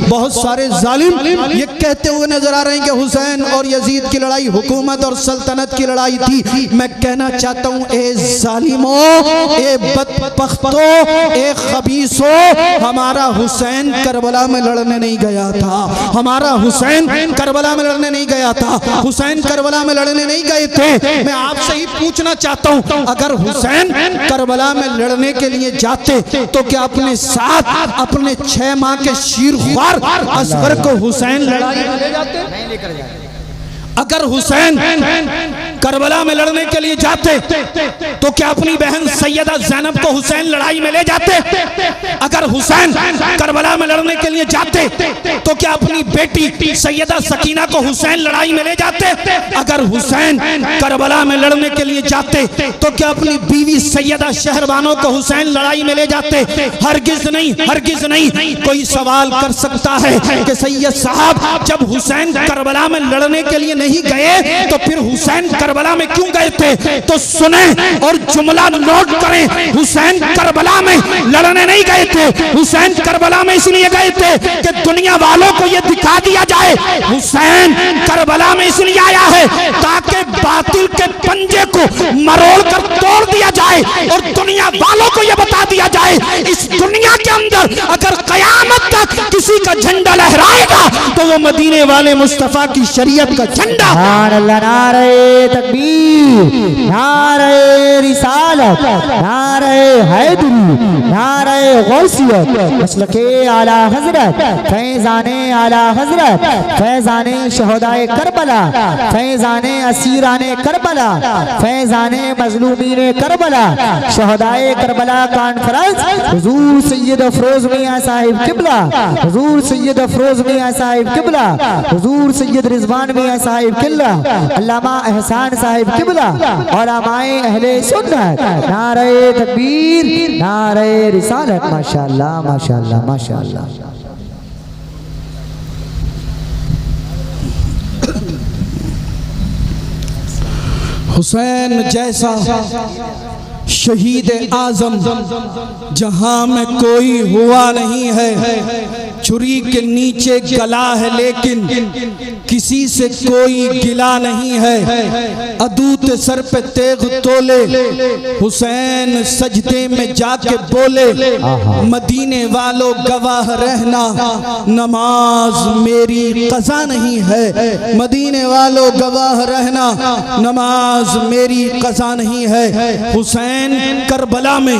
बहुत सारे जालिम ये कहते हुए नजर आ रहे हैं कि हुसैन और यजीद की लड़ाई हुकूमत और सल्तनत की लड़ाई थी। मैं कहना चाहता हूँ, ए जालिमों, ए बदबख्तों, ए खबीसों, हमारा हुसैन करबला में लड़ने नहीं गया था। हमारा हुसैन करबला में लड़ने नहीं गया था। हुसैन करबला में लड़ने नहीं गए थे। मैं आपसे ही पूछना चाहता हूँ, अगर हुसैन करबला में लड़ने के लिए जाते तो क्या अपने साथ अपने 6 माह के शीरख्वार असगर को हुसैन लड़ाई में ले जाते? नहीं लेकर जाते। अगर हुसैन करबला में लड़ने के लिए जाते तो क्या अपनी बहन सैयदा ज़ैनब को हुसैन लड़ाई में ले जाते? अगर हुसैन करबला में लड़ने के लिए जाते तो क्या अपनी बेटी सैयदा सकीना को हुसैन लड़ाई में ले जाते? अगर हुसैन करबला में लड़ने के लिए जाते तो क्या अपनी बीवी सैयदा शहरबानो को हुसैन लड़ाई में ले जाते? हरगिज नहीं, हरगिज नहीं। कोई सवाल कर सकता है कि सैयद साहब जब हुसैन करबला में लड़ने के लिए नहीं गए तो फिर हुसैन करबला में क्यों गए थे? तो सुने और जुमला नोट करें, हुसैन करबला में लड़ने नहीं गए थे। हुसैन करबला में इसलिए गए थे कि दुनिया वालों को यह दिखा दिया जाए, हुसैन करबला में इसलिए आया है ताकि बातिल के पंजे को मरोड़ कर तोड़ दिया जाए और दुनिया वालों को यह बता दिया जाए, इस दुनिया के अंदर अगर कयामत तक किसी का झंडा लहराएगा तो वो मदीने वाले मुस्तफा की शरीयत का झंडा। नारे तकबीर, नारे रिसालत, नारे हैदरी, नारे गौसियत, मसलके आला हजरत, फैजाने आला हजरत, फैजाने शहदाए करबला, फैजाने असीराने करबला, फैजाने मजलूमीने करबला, शहदाए करबला कॉन्फ्रेंस हुजूर सैयद अफरोज मियां साहिब किबला, हुजूर सैयद अफरोज मियां साहिब किबला, हुजूर सैयद रिजवान मियां साहिब किबला, अल्लामा एहसान साहिब किबला, उलमाए अहले सुन्नत, नारे तकबीर, नारे रिसालत। माशाअल्लाह, माशाअल्लाह, माशाअल्लाह। हुसैन जैसा शहीद आजम जहां में कोई हुआ नहीं है। छुरी के नीचे गला है लेकिन किसी से कोई गिला नहीं है। अदूत सर पे तेग तोले हुसैन सजदे में जाके बोले, मदीने वालों गवाह रहना नमाज मेरी कज़ा नहीं है। मदीने वालों गवाह रहना नमाज मेरी कज़ा नहीं है। हुसैन करबला में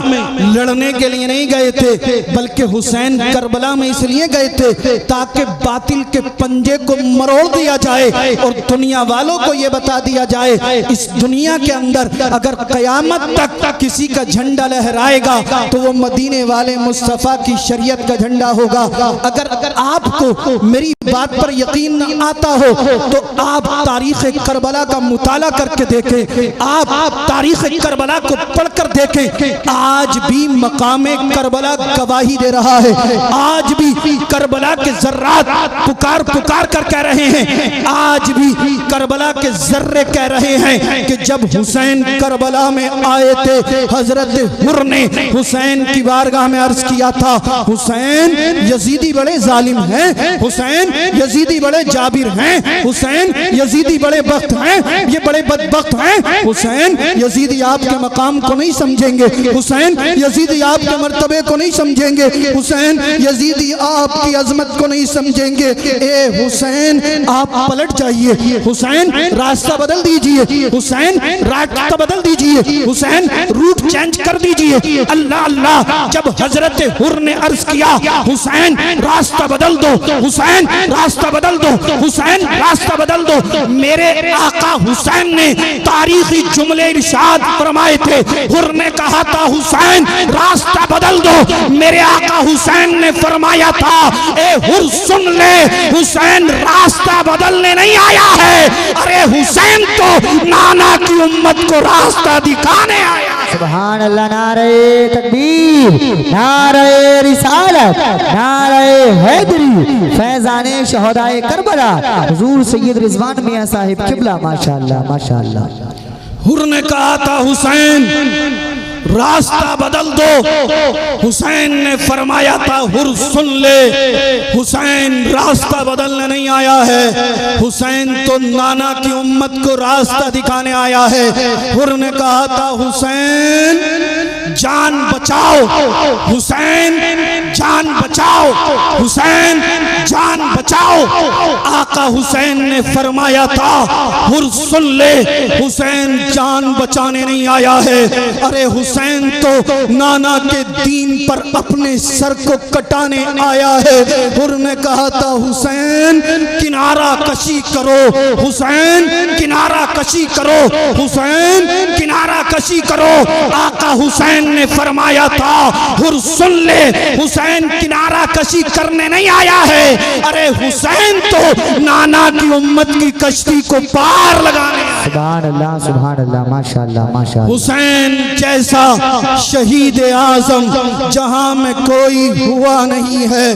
लड़ने के लिए नहीं गए थे, बल्कि हुसैन करबला में इसलिए गए थे ताकि बातिल के पंजे को मरोड़ दिया जाए और दुनिया वालों को यह बता दिया जाए, इस दुनिया के अंदर अगर कयामत तक किसी का झंडा लहराएगा तो वो मदीने वाले मुस्तफा की शरीयत का झंडा होगा। अगर आपको मेरी बात पर यकीन न आता हो तो आप तारीख करबला का मुताला करके देखें, आप तारीख करबला को पढ़कर देखें। आज भी मकामे करबला गवाही दे रहा है, आज भी करबला के जर्रात पुकार पुकार कर कह रहे हैं, आज भी करबला के जर्रे कह रहे हैं कि जब हुसैन करबला में आए थे हजरत हुर ने हुसैन की बारगाह में अर्ज किया था, हुसैन यजीदी बड़े जालिम हैं, हुसैन यजीदी बड़े जाबिर हैं, हुसैन यजीदी बड़े बख्त हैं, ये बड़े बदबख्त हैं, हुसैन यजीदी आपके मकाम को नहीं समझेंगे, हुसैन यजीदी आपके मर्तबे को नहीं समझेंगे, हुसैन यजीदी आपकी अजमत को नहीं समझेंगे। ए हुसैन आप पलट जाइए, हुसैन रास्ता बदल दीजिए, हुसैन रास्ता बदल दीजिए, हुसैन रूट चेंज कर दीजिए। अल्लाह अल्लाह। जब हजरत हुर ने अर्ज किया, हुसैन रास्ता बदल दो, हुसैन रास्ता बदल दो, हुसैन रास्ता बदल दो, मेरे आका हुसैन ने तारीखी जुमले इरशाद फरमाए थे। हुर ने कहा था हुसैन रास्ता बदल दो, मेरे आका हुसैन ने फरमाया था ए हुर सुन ले, हुसैन रास्ता बदलने नहीं आया है, अरे हुसैन तो नाना की उम्मत को रास्ता दिखाने आया। सुभान अल्लाह। नारे तकबीर, नारे रिसालत, नारे हैदरी, फैजाने शहदाए करबला, हुजूर सैयद रिजवान मियां साहिब किबला। माशाअल्लाह, माशाअल्लाह। हुर ने कहा था हुसैन रास्ता बदल दो। हुसैन ने फरमाया था हुर सुन ले, हुसैन रास्ता बदलने नहीं आया है, हुसैन तो नाना की उम्मत को रास्ता दिखाने आया है। हुर ने कहा था हुसैन जान बचाओ, हुसैन जान बचाओ, हुसैन जान बचाओ। आका हुसैन ने फरमाया था हुर सुन ले, हुसैन जान बचाने नहीं आया है, अरे हुसैन तो नाना के दीन पर अपने सर को कटाने आया है। हुर ने कहा था हुसैन किनारा कशी करो, हुसैन किनारा कशी करो, हुसैन किनारा कशी करो। आका हुसैन ने फरमाया था हुर सुन ले, हुसैन किनारा कशी करने नहीं आया है, अरे हुसैन तो नाना की उम्मत की कश्ती को पार लगाने। सुभान अल्लाह, सुभान अल्लाह, माशाअल्लाह, माशाअल्लाह। हुसैन जैसा शहीद आजम जहां में कोई हुआ नहीं है,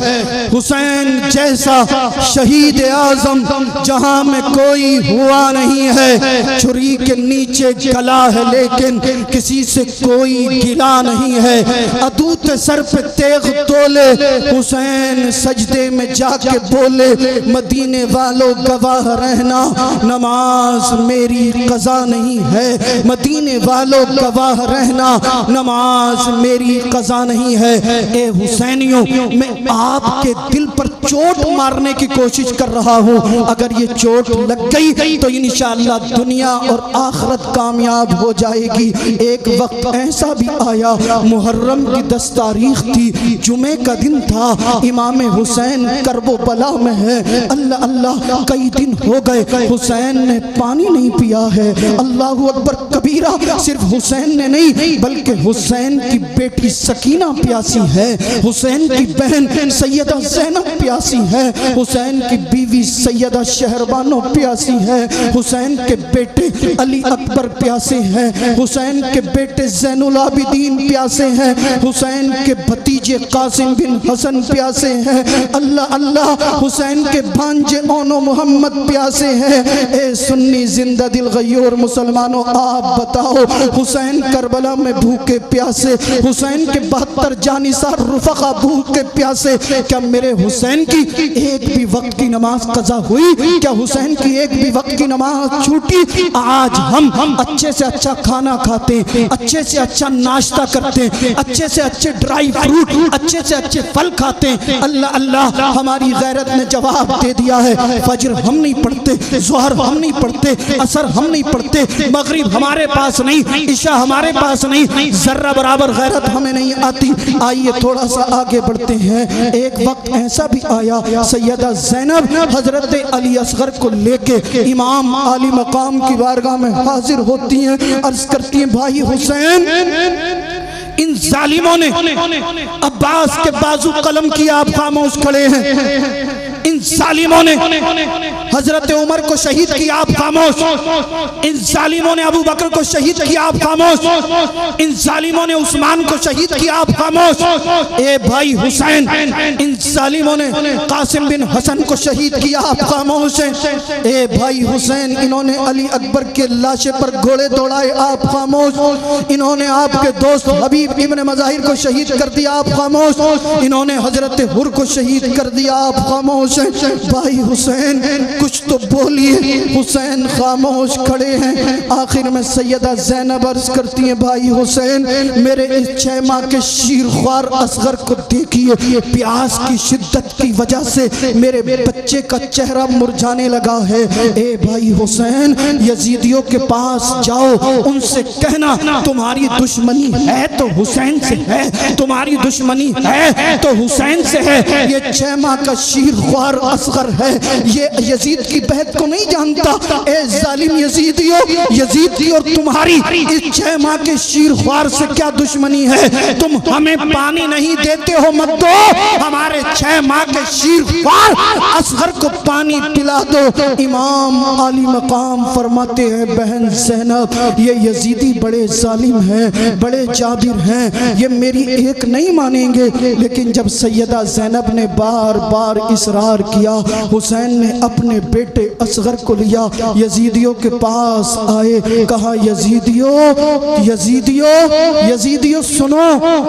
हुसैन जैसा शहीद आजम जहां में कोई हुआ नहीं है। छुरी के नीचे गला है लेकिन किसी से कोई गिला नहीं है। अदूत सर पे तेग तोले, हुसैन सजदे में जाके बोले मदीने वालों गवाह रहना नमाज मेरी कज़ा नहीं है, मदीने वालों गवाह रहना नमाज मेरी कज़ा नहीं है। ए हुसैनियों, मैं आपके दिल पर चोट मारने की कोशिश कर रहा हूँ, अगर ये चोट लग गई तो इंशाअल्लाह दुनिया और आखिरत कामयाब हो जाएगी। एक वक्त ऐसा भी आया, मुहर्रम की 10 तारीख थी, जुमे का दिन था, इमाम हुसैन करबो बला में है। अल्लाह अल्लाह, कई दिन हो गए हुसैन ने पानी नहीं पिया है। अल्लाहु अकबर कबीरा, सिर्फ हुसैन ने नहीं बल्कि हुसैन की बेटी सकीना प्यासी है, हुसैन की बहन सैयदा ज़ैनब प्यासी है, हुसैन की बीवी सैयदा शहरबानो प्यासी है, हुसैन के बेटे अली अकबर प्यासे हैं, हुसैन के बेटे ज़ैनुल आबिदीन प्यासे हैं, हुसैन के भतीजे कासिम बिन हसन प्यासे हैं। अल्लाह अल्लाह, हुसैन के भांजे ओनो मोहम्मद प्यासे हैं। ए सुन्नी जिंदा दिल गयूर मुसलमानों, आप बताओ हुसैन करबला में भूखे प्यासे, हुसैन के 72 जानिसार रुफका भूखे प्यासे, क्या मेरे हुसैन की एक भी वक्त की नमाज कज़ा हुई? क्या हुसैन की एक भी वक्त की नमाज छूटी? आज हम अच्छे से अच्छा खाना खाते, अच्छे से अच्छा नाश्ता करते, अच्छे से अच्छे ड्राई फ्रूट, अच्छे से अच्छे फल खाते। अल्लाह अल्लाह, हमारी गैरत ने जवाब दे दिया है। फजर हम नहीं पढ़ते, ज़ोहर हम नहीं पढ़ते, असर हम नहीं पढ़ते, मगरिब हमारे पास नहीं, इशा हमारे पास नहीं, जर्रा बराबर गैरत हमें नहीं आती। आइए थोड़ा सा आगे बढ़ते हैं। एक वक्त ऐसा भी आया, सैयदा ज़ैनब हजरत अली असगर को लेके इमाम आली मकाम की बारगाह में हाजिर होती हैं, अर्ज करती हैं भाई हुसैन, इन जालिमों ने अब्बास के बाजू कलम किया, आप खामोश खड़े हैं। इन जालिमों ने हजरत उमर को शहीद किया, आप खामोश। इन जालिमों ने अबू बकर को शहीद किया, आप खामोश। इन जालिमों ने उस्मान को शहीद किया, आप खामोश। ए भाई हुसैन, इन जालिमों ने कासिम बिन हसन को शहीद किया, आप खामोश हैं। ए भाई हुसैन, इन्होंने अली अकबर के लाशे पर घोड़े दौड़ाए, आप खामोश। इन्होंने आपके दोस्त हबीब इब्न मज़ाहिर को शहीद कर दिया, आप खामोश। इन्होंने हजरत हुर को शहीद कर दिया, आप खामोश। भाई हुसैन कुछ तो बोलिए। हुसैन खामोश खड़े हैं। आखिर में सैयदा ज़ैनब अर्ज करती हैं भाई हुसैन, मेरे इस 6 माह के शीरख्वार असगर को देखिए, प्यास की शिद्दत की वजह से मेरे बच्चे का चेहरा मुरझाने लगा है। ए भाई हुसैन, यजीदियों के पास जाओ, उनसे कहना तुम्हारी दुश्मनी है तो हुसैन से है, तुम्हारी दुश्मनी है तो हुसैन से है। ये 6 माह का शीरख्वार असगर है, ये यजीद की बहत को नहीं जानता। ए जालिम यजीदियों, यजीदी और तुम्हारी इस 6 माह के शीरख्वार से क्या दुश्मनी है? तुम हमें पानी नहीं देते हो, मत दो, हमारे 6 माह के शीरख्वार असगर को पानी पिला दो। इमाम आली मकाम फरमाते हैं बहन ज़ैनब, ये यजीदी बड़े जालिम हैं, बड़े जाबिर हैं ये मेरी एक नहीं मानेंगे। लेकिन जब सैयदा ज़ैनब ने बार बार इसरार किया, हुसैन ने अपने बेटे असगर को लिया, यजीदियों के पास आए, कहा यजीदियों यजीदियों यजीदियों सुनो,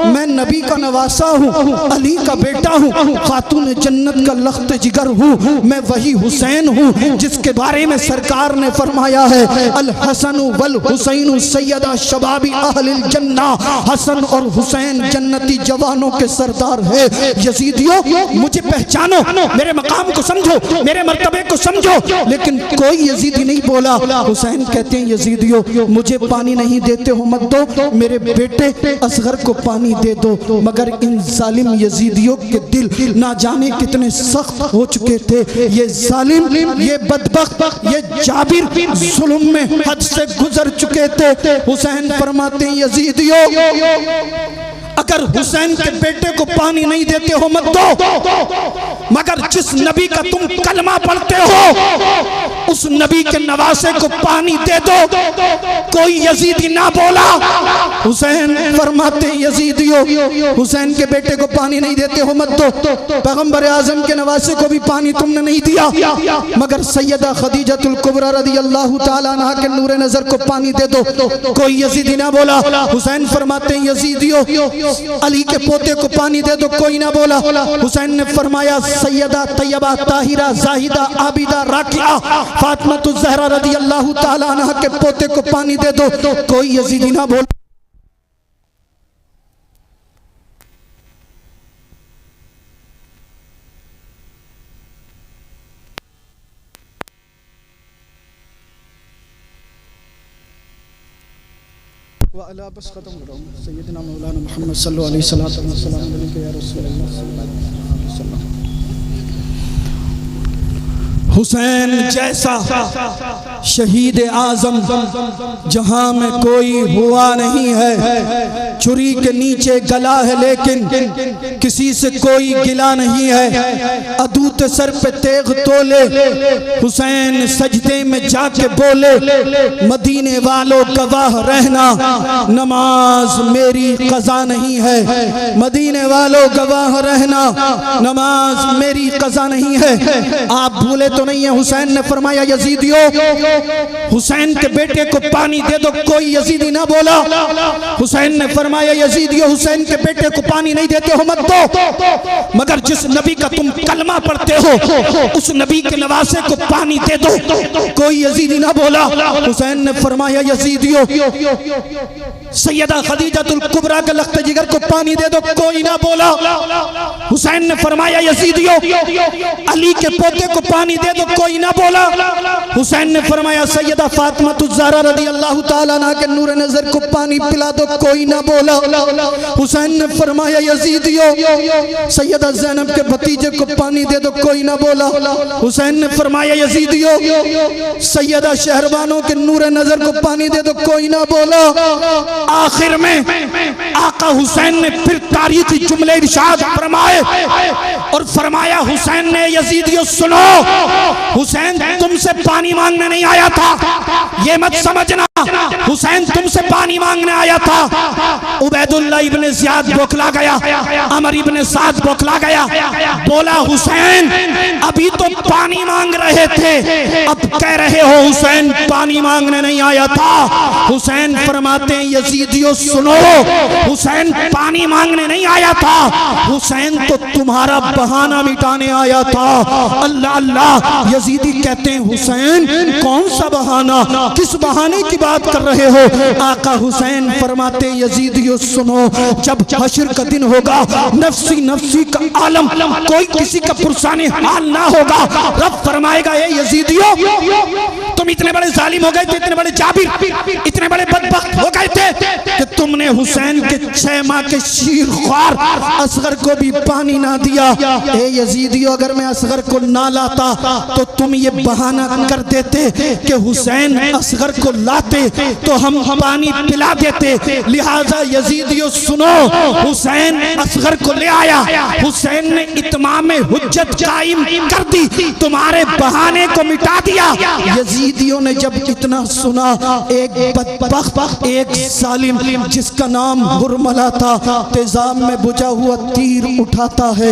मैं नबी का नवासा हूँ, अली का बेटा हूँ, खातून जन्नत का लख्त जिगर हूँ, मैं वही हुसैन हूँ जिसके बारे में सरकार ने फरमाया है अल हसन वल हुसैन सैयदा शबाबी अहलिल जन्ना, हसन और हुसैन जन्नती जवानों के सरदार है। यजीदियों मुझे पहचानो, मेरे मकाम को समझो, मेरे मर्तबे को समझो। लेकिन कोई यजीदी नहीं बोला। हुसैन कहते हैं यजीदियों मुझे पानी नहीं देते हो मत दो, मेरे बेटे असगर को पानी दे दो। मगर इन जालिम यजीदियों के दिल ना जाने कितने सख्त हो चुके थे। ये जालिम, ये बदबख्त, ये जाबिर जुल्म में हद से गुजर चुके थे। हुसैन फरमाते हैं यजीदियों अगर हुसैन के बेटे को पानी नहीं देते हो मत दो, मगर जिस नबी का तुम कलमा पढ़ते हो उस नबी के नवासे को पानी दे दो। कोई यजीदी ना बोला। हुसैन फरमाते यजीदियों हुसैन के बेटे को पानी नहीं देते हो मत दो, पैगंबर आजम के नवासे को भी पानी तुमने नहीं दिया, मगर सैयदा खदीजतुल कुबरा रदियल्लाहु ताला अन्हा के नूरे नजर को पानी दे दो। कोई यजीदी ना बोला। हुसैन फरमाते यजीदियों अली के पोते को पानी दे दो, कोई ना बोला। हुसैन ने फरमाया सैयदा तैयबा ताहिरा जाहिदा आबिदा राकिया फातिमातुज़ ज़हरा रदियल्लाहु ताला अन्हा के पोते को पानी दे दो, कोई यजीदी ना बोला। वाला बस खत्म करो। सैयदना मौलाना मोहम्मद सल्लल्लाहु अलैहि वसल्लम या रसूल अल्लाह। हुसैन जैसा शहीद आजम जहां में कोई हुआ नहीं है। छुरी के नीचे गला है लेकिन किसी से कोई गिला नहीं है। अदूत सर पे तेग तोले हुसैन सजदे में जाके बोले मदीने वालों गवाह रहना नमाज मेरी कज़ा नहीं है। मदीने वालों गवाह रहना नमाज मेरी कज़ा नहीं है। आप भूले तो नहीं है। हुसैन ने फरमाया यजीदियों हुसैन के बेटे को पानी दे दो, कोई यजीदी ना बोला। हुसैन ने फरमाया यजीदियों हुसैन के बेटे को पानी नहीं देते हो मत दो, मगर जिस नबी का तुम कलमा पढ़ते हो उस नबी के नवासे को पानी दे दो, कोई यजीदी ना बोला। हुसैन ने फरमाया यजीदियों सैयदा खदीजतुल कुबरा के लख्त जिगर को पानी दे दो, कोई ना बोला। हुसैन ने फरमाया यजीदियों अली के पोते को पानी दे दो, कोई ना बोला। हुसैन ने फरमाया सैयदा फातिमातुज़ ज़हरा रदियल्लाहु ताला अन्हा के नूर नजर को पानी पिला दो, कोई ना बोला। हुसैन ने फरमाया यजीदियों सैयदा ज़ैनब के भतीजे को पानी दे दो, कोई ना बोला। हुसैन ने फरमाया यजीदियों सैयदा शहरबानों के नूर नजर को पानी दे दो, कोई ना बोला। आखिर में आका हुसैन ने फिर तारीखी जुमले इरशाद फरमाए और फरमाया हुसैन ने यजीदियों सुनो, हुसैन तुमसे पानी मांगने नहीं आया था, ये मत समझना। हुसैन तुमसे पानी मांगने आया था। उबैदुल्लाह इब्ने ज़ियाद बौखला गया, अमर इब्ने साद बौखला गया, बोला हुसैन अभी तो पानी मांग रहे थे, अब कह रहे हो हुसैन पानी मांगने नहीं आया था। हुसैन फरमाते हैं यजीदियों सुनो, हुसैन पानी मांगने नहीं आया था, हुसैन तो तुम्हारा बहाना मिटाने आया था। अल्लाह अल्लाह। यजीदी कहते हैं हुसैन कौन सा बहाना, किस बहाने की बात कर रहे हो? आका हुसैन फरमाते यजीदियों सुनो, जब हश्र का दिन होगा नफ्सी नफ्सी का आलम, कोई किसी का पुरसाने हाल ना होगा, रब फरमाएगा ए यजीदियों तुम इतने बड़े जालिम हो गए थे, इतने बड़े जाबिर, इतने बड़े बदबख्त हो गए थे कि तुमने हुसैन के 6 माह के शीर ख्वार असगर को भी पानी ना दिया। ए यजीदियों अगर मैं असगर को ना लाता तो तुम ये बहाना कर देते कि हुसैन असगर को लाते तो हम पानी पिला देते। लिहाजा यजीदियों सुनो, हुसैन असगर को ले आया, हुसैन ने इत्माम हुज्जत कायम कर दी, तुम्हारे बहाने को मिटा दिया। यजीदियों ने जब इतना सुना, एक बदबख्त, एक जालिम जिसका नाम हुरमला था, तेजाब में बुझा हुआ तीर उठाता है।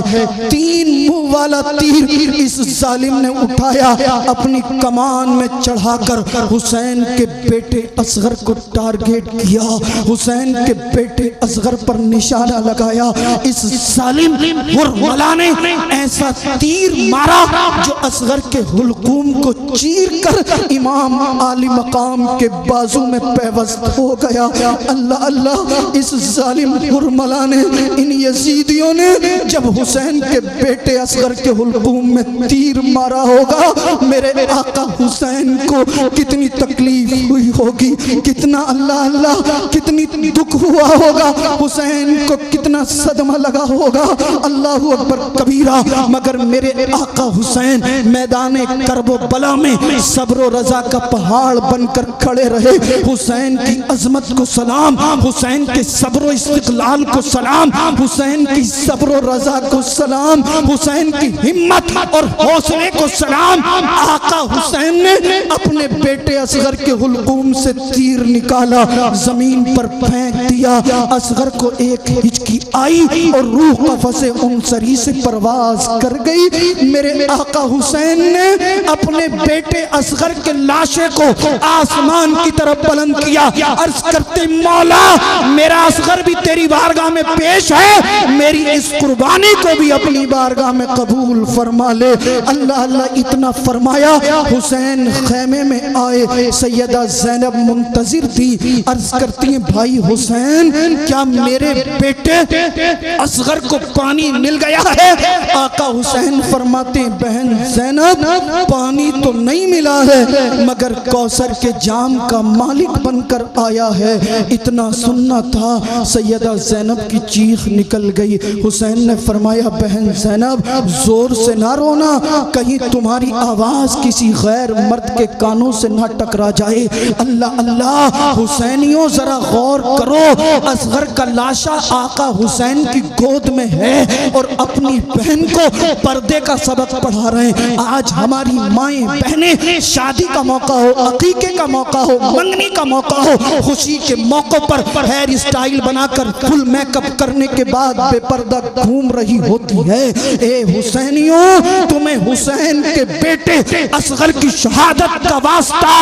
3 मुंह वाला तीर इस जालिम ने उठाया, अपनी कमान में चढ़ाकर हुसैन के बेटे असगर को टारगेट किया। हुसैन के बेटे असगर पर निशाना लगाया। इस जालिम हुरमला ने ऐसा तीर मारा जो असगर के हुलकूम को चीर कर इमाम आली मकाम के बाजू में पैवस्त हो गया। अल्लाह अल्लाह, इस जालिम हुरमला ने, इन यजीदियों ने जब हुसैन के बेटे असगर के हुलकूम में तीर मारा होगा, मेरे आका हुसैन को कितनी तकलीफ हुई होगी, कितना अल्लाह अल्लाह कितनी दुख हुआ होगा, हुसैन को कितना सदमा लगा होगा। अल्लाहु अकबर कबीरा। मगर मेरे आका हुसैन मैदान करबो बला में सब्र रजा का पहाड़ बनकर खड़े रहे। हुसैन की अजमत को सलाम, हुसैन के सब्र इस्तिकलाल को सलाम, हुसैन की सब्र रजा को सलाम, हुसैन की हिम्मत और हौसले को सलाम। आका हुसैन ने अपने बेटे असगर के हुलकूम से तीर निकाला, जमीन पर फेंक दिया। असगर को एक हिचकी आई और रूह कफ़से उनसरी से परवाज कर गई। मेरे आका हुसैन ने अपने बेटे असगर के लाशे को आसमान की तरफ बुलंद किया, अर्ज करते मौला मेरा असगर भी तेरी बारगाह में पेश है, मेरी इस कुर्बानी को भी अपनी बारगाह में कबूल फरमा ले। अल्लाह अल्लाह इतना फरमाया, हुसैन खैमे में आए। सैयदा ज़ैनब मुंतजिर थी, अर्ज करती है भाई हुसैन क्या मेरे बेटे असगर को पानी मिल गया है? आका हुसैन फरमाते बहन ज़ैनब पानी तो नहीं मिला है, मगर कौसर के जाम का मालिक बनकर आया है। इतना सुनना था, सैयदा ज़ैनब की चीख निकल गई। हुसैन ने फरमाया बहन ज़ैनब जोर से ना रोना, कहीं तुम्हारी आवाज किसी गैर मर्द के कानों से ना टकरा जाए। अल्लाह अल्लाह, हुसैनियों जरा गौर करो, असगर का लाशा आका हुसैन की गोद में है और अपनी बहन को पर्दे का सबक पढ़ा रहे हैं। आज हमारी माएं बहनें शादी का मौका हो, अकीके का मौका हो, मंगनी का मौका हो, खुशी के मौकों पर हेयर स्टाइल बनाकर फुल मेकअप करने के बाद बेपर्दा घूम रही होती है। ए हुसैनियों, तुम्हें हुसैन के बेटे असगर की शहादत का वास्ता,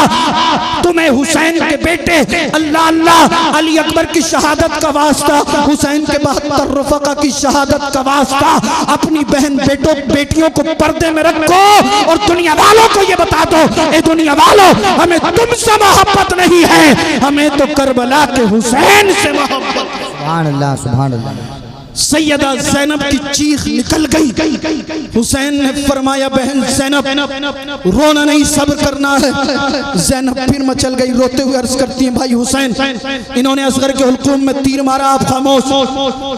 तुम्हें हुसैन के बेटे अल्लाह अल्लाह अली अकबर की शहादत का वास्ता, हुसैन के 72 रफ़क़ा की शहादत का वास्ता, अपनी बहन बेटों बेटियों को पर्दे में रखो और दुनिया वालों को ये बता दो, ए दुनिया वालों हमें तुमसे मोहब्बत नहीं है, हमें तो करबला के हुसैन से मोहब्बत है। सुभान अल्लाह, सुभान अल्लाह। सैयदा ज़ैनब की चीख निकल गई। हुसैन ने फरमाया बहन ज़ैनब रोना नहीं, सब्र करना है। ज़ैनब फिर मचल गई, रोते हुए अर्ज करती है भाई हुसैन इन्होंने असगर के हुलकूम में तीर मारा, आप खामोश।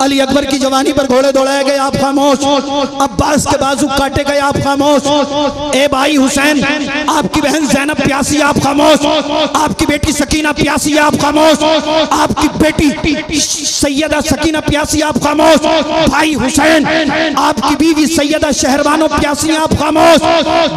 अली अकबर की जवानी पर घोड़े दौड़ाए गए, आप खामोश। अब्बास के बाजू काटे गए, आप खामोश। ए भाई हुसैन आपकी बहन ज़ैनब प्यासी, आप खामोश। आपकी बेटी सकीना प्यासी, आप खामोश। आपकी बेटी सैयदा सकीना प्यासी, आप खामोश। भाई हुसैन आपकी बीवी सैयदा शहरबानो प्यासी, आप खामोश।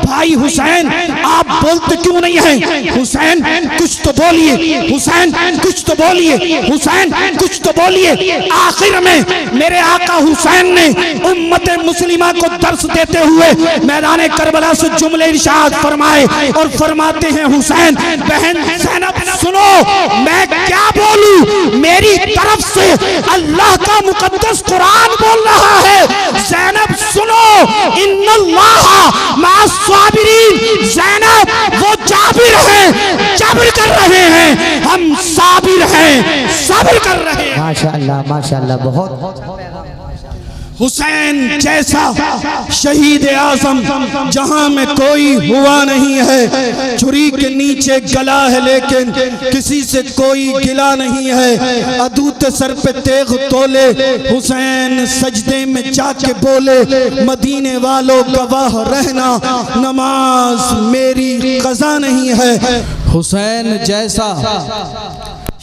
भाई हुसैन आप बोलते क्यों नहीं हैं? हुसैन कुछ तो बोलिए, हुसैन कुछ तो बोलिए, हुसैन कुछ तो बोलिए। आखिर में मेरे आका हुसैन ने उम्मत मुस्लिमा को दर्स देते हुए मैदान करबला से जुमले इरशाद फरमाए और फरमाते हैं हुसैन बहन ज़ैनब सुनो मैं क्या बोलूं, मेरी तरफ से अल्लाह का मुकद्दस कुरान बोल रहा है। ज़ैनब सुनो इन्नल्लाह मास्साबिरीन, ज़ैनब वो जाबिर हैं, जबर कर रहे हैं, हम साबिर हैं, सब्र कर रहे हैं। माशाअल्लाह माशाअल्लाह, बहुत हुसैन जैसा शहीद आज़म जहां में कोई हुआ नहीं है। छुरी के नीचे गला है लेकिन किसी से कोई गिला नहीं है। अदूत सर पे तेग तोले हुसैन सजदे में जाके बोले मदीने वालों गवाह रहना, नमाज मेरी कज़ा नहीं है। हुसैन जैसा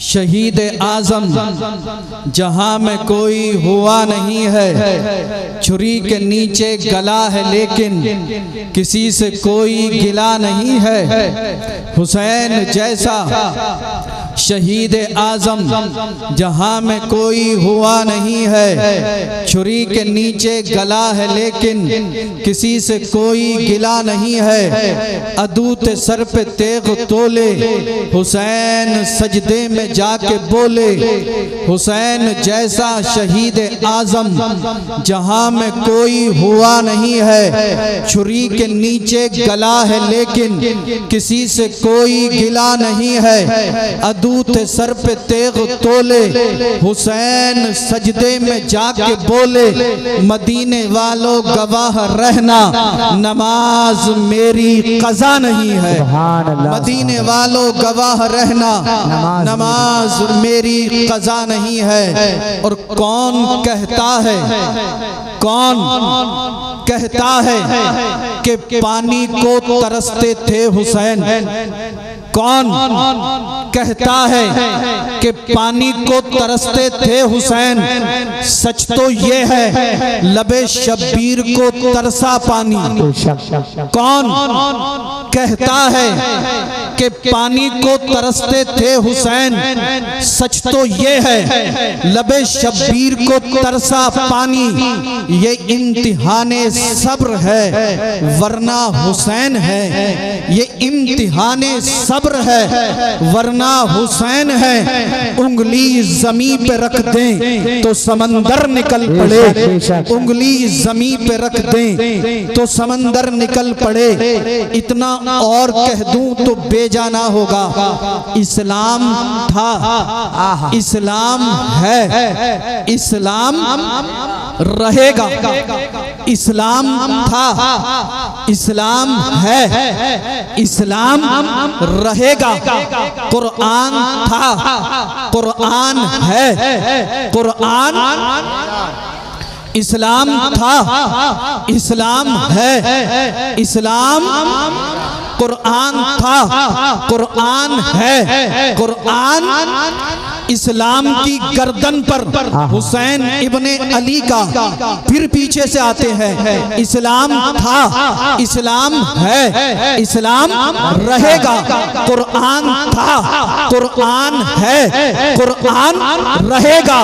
शहीद आज़म जहां में कोई हुआ नहीं है। छुरी के नीचे गला है लेकिन किसी से कोई गिला नहीं है। हुसैन जैसा शहीद आजम जहां में कोई हुआ नहीं है। छुरी के नीचे गला है लेकिन किसी से कोई गिला नहीं है। अदूत सर पे तेग तोले हुसैन सजदे में जाके बोले, हुसैन जैसा शहीद आजम जहां में कोई हुआ नहीं है। छुरी के नीचे गला है लेकिन किसी से कोई गिला नहीं है। अदूत सर पे तेग तोले हुसैन सजदे में जाके बोले, मदीने वालों गवाह रहना नमाज मेरी कज़ा नहीं है। मदीने वालों गवाह रहना नमाज मेरी कज़ा नहीं है। और कौन कहता है, कौन कहता है कि पानी को तरसते थे हुसैन? कौन कहता है कि पानी को तरसते थे हुसैन? सच तो ये है लबे शब्बीर को तरसा पानी। कौन कहता है कि पानी को तरसते थे हुसैन? सच तो ये है लबे शब्बीर को तरसा पानी। ये इम्तिहाने सब्र है वरना हुसैन है। ये इम्तिहाने सब्र है वरना हुसैन है। उंगली जमीन पे रख दें तो समंदर निकल पड़े। उंगली जमीन पे रख दें तो समंदर निकल पड़े। इतना और कह दूं तो बेजाना होगा। इस्लाम था, इस्लाम है, इस्लाम रहेगा। इस्लाम था, इस्लाम है, इस्लाम रहेगा। कुरान था, कुरान है, कुरान इस्लाम था, इस्लाम है, इस्लाम कुरान था, कुरान है, कुरान इस्लाम की गर्दन पर हुसैन इब्ने अली का फिर पीछे से आते हैं। इस्लाम था, इस्लाम है, इस्लाम रहेगा। कुरान था, कुरान है, कुरान रहेगा।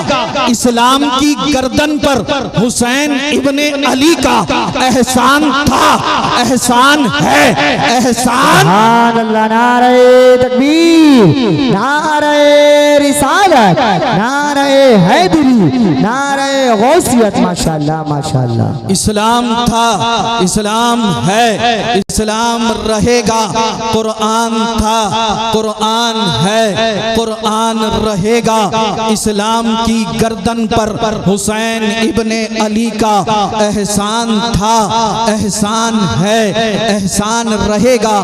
इस्लाम की गर्दन पर हुसैन इब्ने अली का एहसान था, एहसान है, एहसान। नारे तकबीर, नारे रिसालत, नारे हैदरी, नारे गौसियत। माशाअल्लाह, माशाअल्लाह। इस्लाम था, इस्लाम है, इस्लाम रहेगा। कुरान था, कुरान है, कुरान रहेगा। इस्लाम की गर्दन पर हुसैन इब्ने अली का एहसान था, एहसान है, एहसान रहेगा।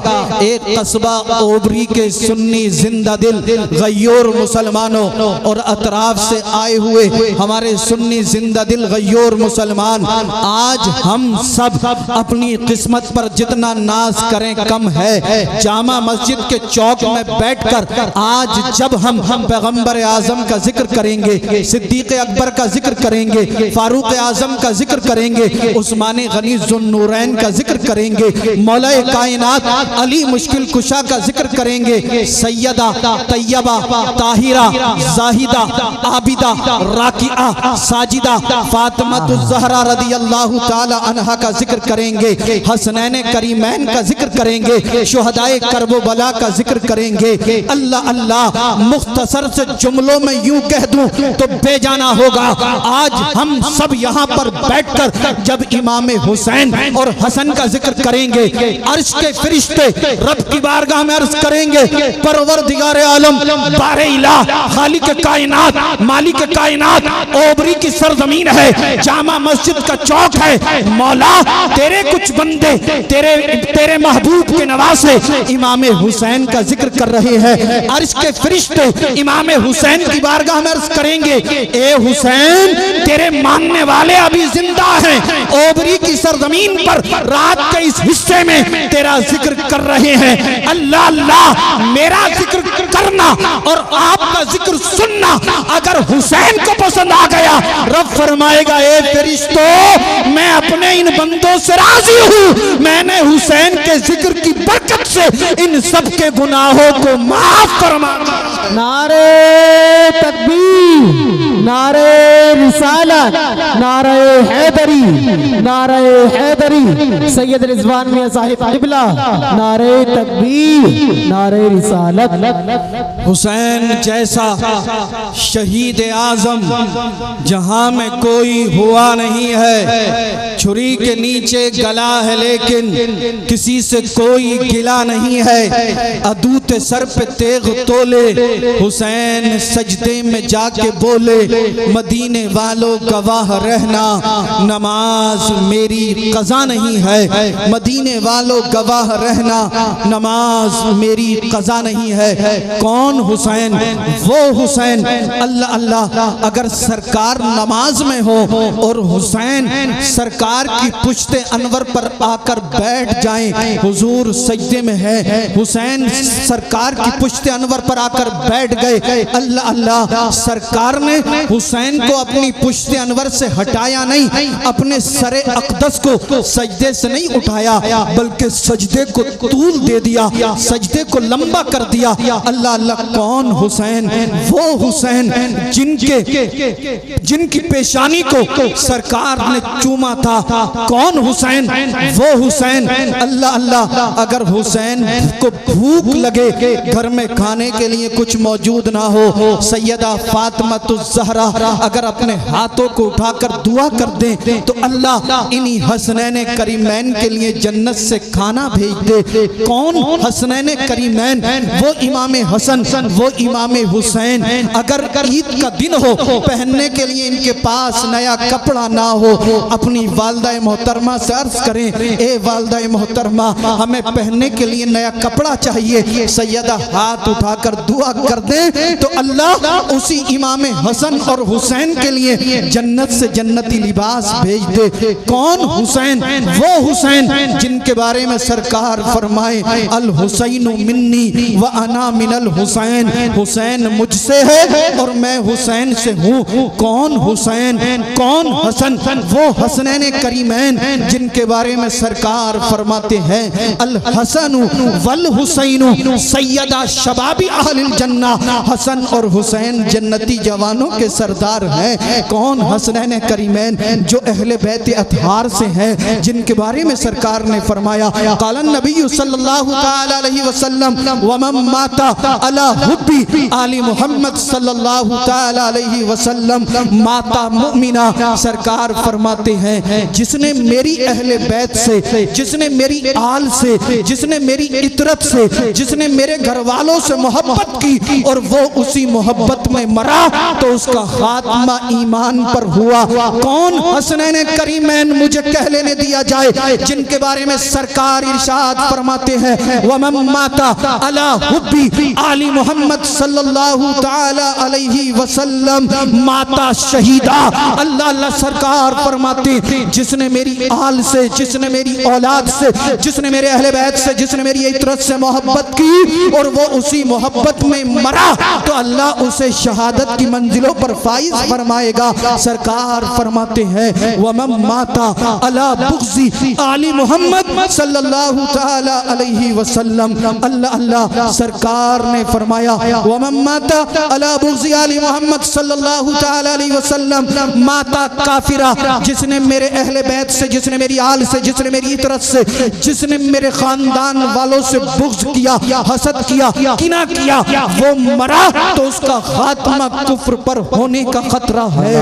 एक कस्बा ओबरी के सुन्नी जिंदा दिल गय्योर मुसलमानों और अतराफ से आए हुए हमारे सुन्नी जिंदा दिल गय्योर मुसलमान, आज हम सब अपनी किस्मत पर जितना नाज करें कम है। जामा मस्जिद के चौक में बैठकर आज जब हम पैगंबर आजम का जिक्र करेंगे, सिद्दीक अकबर का जिक्र करेंगे, फारूक आजम का जिक्र करेंगे, उस्मान गनी ज़ुन्नूरैन का जिक्र करेंगे, मौलाए कायनात अली मुश्किल कुशा का जिक्र करेंगे, सैयदा तैयबा ताहिरा जाहिदा आबिदा राकिआ साजिदा फातिमा ज़हरा रदियल्लाहु ताला अन्हा का जिक्र करेंगे, हसनैन करीमैन का जिक्र करेंगे, शुहदाए करबला का जिक्र करेंगे। अल्लाह अल्लाह मुख्तसर से जुमलों में यूं कह दूं तो बेजाना होगा। आज हम सब यहाँ पर बैठकर जब इमाम हुसैन और हसन का जिक्र करेंगे, अर्श के फरिश्ते रब की बारगाह में अर्ज करेंगे, परवरदिगार आलम बारे इलाह खालिक कायनात मालिक कायनात, ओबरी की सरजमीन है, जामा मस्जिद का चौक है, मौला तेरे कुछ बंदे तेरे महबूब के नवासे इमाम हुसैन का जिक्र कर रहे हैं। अर्श के फरिश्ते इमाम हुसैन की बारगाह में अर्ज करेंगे, ए हुसैन तेरे मानने वाले अभी जिंदा हैं, ओबरी की सरजमीन पर रात के इस हिस्से में तेरा जिक्र कर रहे हैं। अल्लाह अल्लाह मेरा जिक्र करना और आपका जिक्र सुनना अगर हुसैन को पसंद आ गया, रब फरमाएगा, ए फरिश्तों मैं अपने इन बंदों से राजी हूं, मैंने हुसैन के जिक्र की बरकत से इन सब के गुनाहों को माफ फरमा। नारे तकबीर, नारे रिसालत, नारे हैदरी, नारे हैदरी, सैयद रिजवान मियां साहिब किबला, नारे तकबीर, नारे रिसालत। हुसैन जैसा शहीद आजम जहां में कोई हुआ नहीं है। छुरी के नीचे गला है लेकिन किसी से कोई गिला नहीं है। अदूत सर पे तेग तोले हुसैन सजदे में जाके बोले, मदीने वालों गवाह रहना नमाज मेरी कज़ा नहीं है। मदीने वालों गवाह रहना नमाज मेरी कज़ा नहीं है। कौन हुसैन? वो हुसैन, अल्लाह अल्लाह, अगर सरकार नमाज में हो और हुसैन सरकार की पुश्ते अनवर पर आकर बैठ जाएं, हुजूर सजदे में है, हुसैन सरकार की पुश्ते अनवर पर आकर बैठ गए, अल्लाह अल्लाह, सरकार ने हुसैन को अपनी पुश्ते अनवर से हटाया नहीं, अपने सरे अक़दस को सजदे से नहीं उठाया, बल्कि सजदे को तूल दे दिया, सजदे को लंबा कर दिया। अल्लाह अल्लाह, कौन हुसैन? वो हुसैन जिनकी पेशानी को सरकार ने चूमा था। कौन हुसैन? वो हुसैन, अल्लाह अल्लाह, अगर हुसैन को भूख लगे, घर में खाने के लिए कुछ मौजूद ना हो, सैयदा फातिमा-तुज़-ज़हरा अगर अपने हाथों को उठाकर दुआ कर दें तो अल्लाह इन्हीं हसनैन करीमैन के लिए जन्नत से खाना भेज दे। कौन हसनैन करीमैन? वो इमाम हसन, वो इमाम हुसैन। अगर ईद का दिन हो, पहनने के लिए इनके पास नया कपड़ा ना हो, अपनी वालदा मोहतरमा से अर्ज करें, ए वालदा मोहतरमा, हमें पहनने के लिए नया कपड़ा चाहिए। सैयदा हाथ उठाकर दुआ कर दे तो अल्लाह उसी इमाम हसन और हुसैन के लिए जन्नत से जन्नती लिबास भेज दे। कौन हुसैन? वो हुसैन जिनके बारे में सरकार फरमाए, अल हुसैन मिन्नी व अना मिनल हुसैन, हुसैन मुझसे है और मैं हुसैन से हूँ। कौन हुसैन? कौन हसन? वो हसनैन करीमैन जिनके बारे में सरकार फरमाते हैं, अल हसन वल हुसैन सैयदा शबाबी अहलिल जन्ना, हसन और हुसैन जन्नती जवानों के सरदार हैं। कौन? हसनैन करीमैन जो अहले बैत अतहार से हैं, जिनके बारे में सरकार ने फरमाया, क़ालन नबी सल्लल्लाहु तआला अलैहि वसल्लम व मन माता अला हुब्बी आली मोहम्मद सल्लल्लाहु तआला अलैहि वसल्लम माता मुमिना। सरकार फरमाते हैं, जिसने मेरी अहले बैत से, जिसने मेरी आल से, जिसने मेरी इतरत से, जिसने मेरे घर वालों से मोहब्बत की और वो उसी मोहब्बत में मरा तो उसका खात्मा ईमान पर हुआ। कौन? हसनैन करीमैन मुझे कह लेने दिया जाए, जिनके बारे में सरकार इरशाद फरमाते हैं, वमन माता अला हुब्बी आली मोहम्मद सल्लल्लाहु तआला अलैहि वसल्लम माता शहीदा। अल्लाह अल्लाह, सरकार फरमाते, जिसने मेरी आल से, जिसने मेरी औलाद से, जिसने मेरे अहले बैत से, जिसने मेरी इतरत से मोहब्बत की और वो उसी मोहब्बत में मरा तो अल्लाह उसे शहादत की मंजिलों पर फाइज फरमाएगा। सरकार फरमाते हैं, वमन माता अला बुग़्ज़ी आली मोहम्मद सल्लल्लाहु तआला अलैहि वसल्लम। अल्लाह अल्लाह, सरकार ने फरमाया, वमन माता अला बुग़्ज़ी आली मोहम्मद सल्लल्लाहु तआला अलैहि वसल्लम माता काफिरा, जिसने मेरे अहले बैत से, जिसने मेरी आल से, जिसने मेरी इतरत से, जिसने मेरे खानदान वालों से बुग़्ज़ किया, हसद किया, किना किया, वो मरा तो उसका खात्मा कुफ्र पर होने का खतरा है।